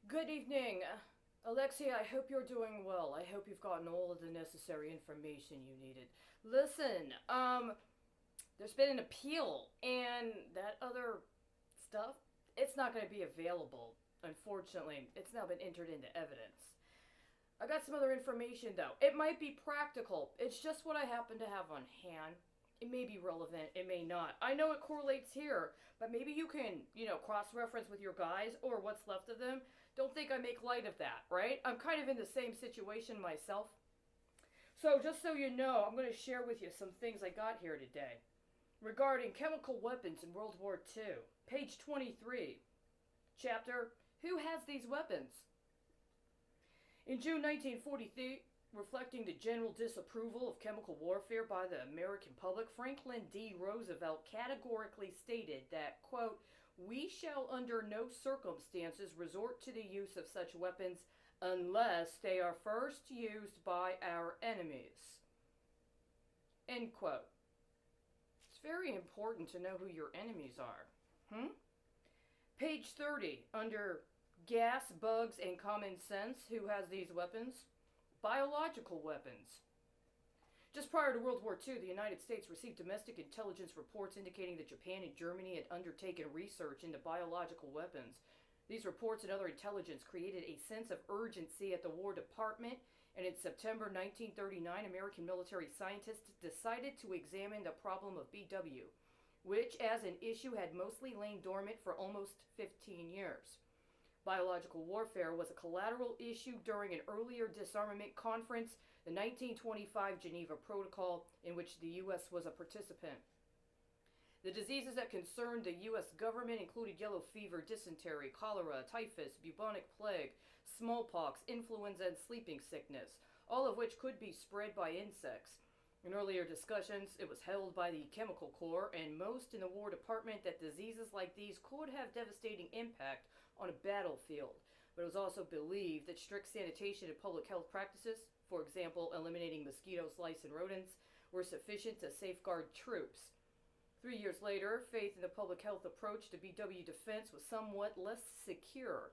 Good evening. Alexei, I hope you're doing well. I hope you've gotten all of the necessary information you needed. Listen, there's been an appeal, and that other stuff, it's not going to be available. Unfortunately, it's now been entered into evidence. I got some other information, though. It might be practical. It's just what I happen to have on hand. It may be relevant, it may not. I know it correlates here, but maybe you can, cross reference with your guys or what's left of them. Don't think I make light of that, right? I'm kind of in the same situation myself. So, just so you know, I'm going to share with you some things I got here today regarding chemical weapons in World War II. Page 23, chapter Who Has These Weapons? In June 1943, reflecting the general disapproval of chemical warfare by the American public, Franklin D. Roosevelt categorically stated that, quote, we shall under no circumstances resort to the use of such weapons unless they are first used by our enemies. End quote. It's very important to know who your enemies are. Page 30, under Gas, Bugs, and Common Sense, who has these weapons? Biological weapons. Just prior to World War II, the United States received domestic intelligence reports indicating that Japan and Germany had undertaken research into biological weapons. These reports and other intelligence created a sense of urgency at the War Department, and in September 1939, American military scientists decided to examine the problem of BW, which as an issue had mostly lain dormant for almost 15 years. Biological warfare was a collateral issue during an earlier disarmament conference, the 1925 Geneva Protocol, in which the U.S. was a participant. The diseases that concerned the U.S. government included yellow fever, dysentery, cholera, typhus, bubonic plague, smallpox, influenza, and sleeping sickness, all of which could be spread by insects. In earlier discussions, it was held by the Chemical Corps and most in the War Department that diseases like these could have devastating impact on a battlefield, but it was also believed that strict sanitation and public health practices, for example, eliminating mosquitoes, lice, and rodents, were sufficient to safeguard troops. 3 years later, faith in the public health approach to BW defense was somewhat less secure.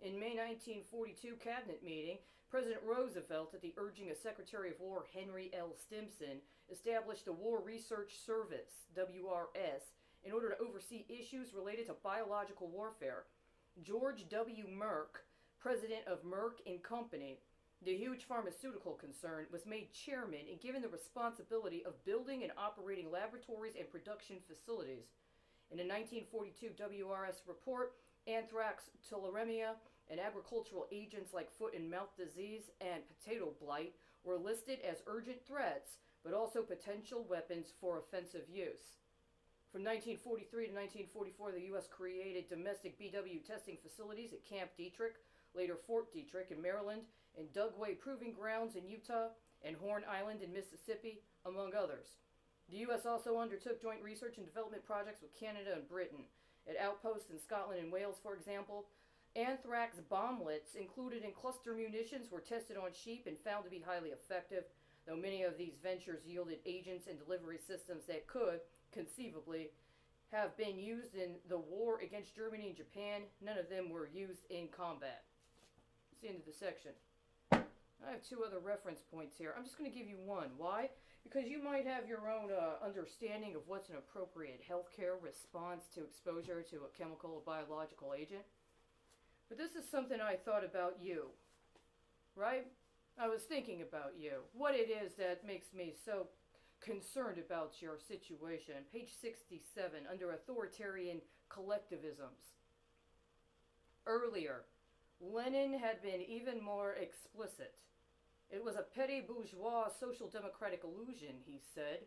In May 1942 cabinet meeting, President Roosevelt, at the urging of Secretary of War Henry L. Stimson, established the War Research Service, WRS, in order to oversee issues related to biological warfare. George W. Merck, president of Merck and Company, the huge pharmaceutical concern, was made chairman and given the responsibility of building and operating laboratories and production facilities. In a 1942 WRS report, anthrax, tularemia, and agricultural agents like foot and mouth disease and potato blight were listed as urgent threats, but also potential weapons for offensive use. From 1943 to 1944, the U.S. created domestic BW testing facilities at Camp Detrick, later Fort Detrick in Maryland, and Dugway Proving Grounds in Utah, and Horn Island in Mississippi, among others. The U.S. also undertook joint research and development projects with Canada and Britain. At outposts in Scotland and Wales, for example, anthrax bomblets included in cluster munitions were tested on sheep and found to be highly effective, though many of these ventures yielded agents and delivery systems that could, conceivably, have been used in the war against Germany and Japan. None of them were used in combat. That's the end of the section. I have two other reference points here. I'm just going to give you one. Why? Because you might have your own understanding of what's an appropriate healthcare response to exposure to a chemical or biological agent. But this is something I thought about you, right? I was thinking about you. What it is that makes me so concerned about your situation. Page 67, under authoritarian collectivisms. Earlier, Lenin had been even more explicit. It was a petty bourgeois social democratic illusion, he said,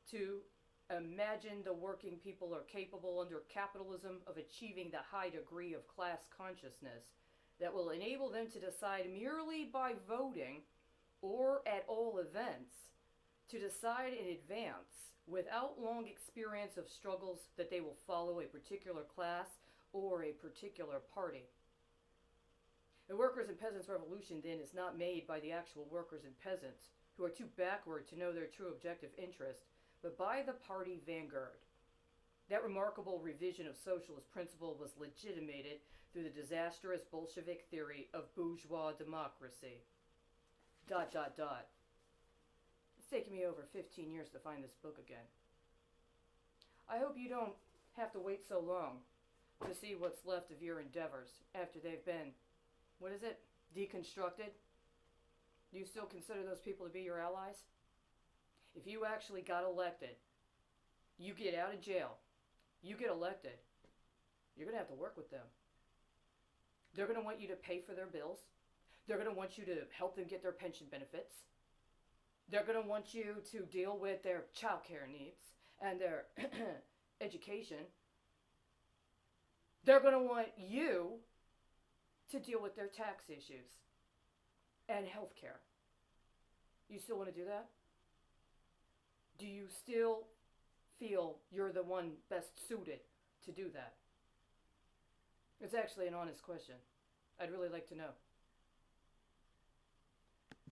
to imagine the working people are capable under capitalism of achieving the high degree of class consciousness that will enable them to decide merely by voting, or at all events, to decide in advance, without long experience of struggles, that they will follow a particular class or a particular party. The workers' and peasants' revolution, then, is not made by the actual workers and peasants, who are too backward to know their true objective interest, but by the party vanguard. That remarkable revision of socialist principle was legitimated through the disastrous Bolshevik theory of bourgeois democracy. ... It's taken me over 15 years to find this book again. I hope you don't have to wait so long to see what's left of your endeavors after they've been, what is it, deconstructed? Do you still consider those people to be your allies? If you actually got elected, you get out of jail, you get elected, you're going to have to work with them. They're going to want you to pay for their bills. They're going to want you to help them get their pension benefits. They're going to want you to deal with their childcare needs and their education. They're going to want you to deal with their tax issues and healthcare. You still want to do that? Do you still feel you're the one best suited to do that? It's actually an honest question. I'd really like to know.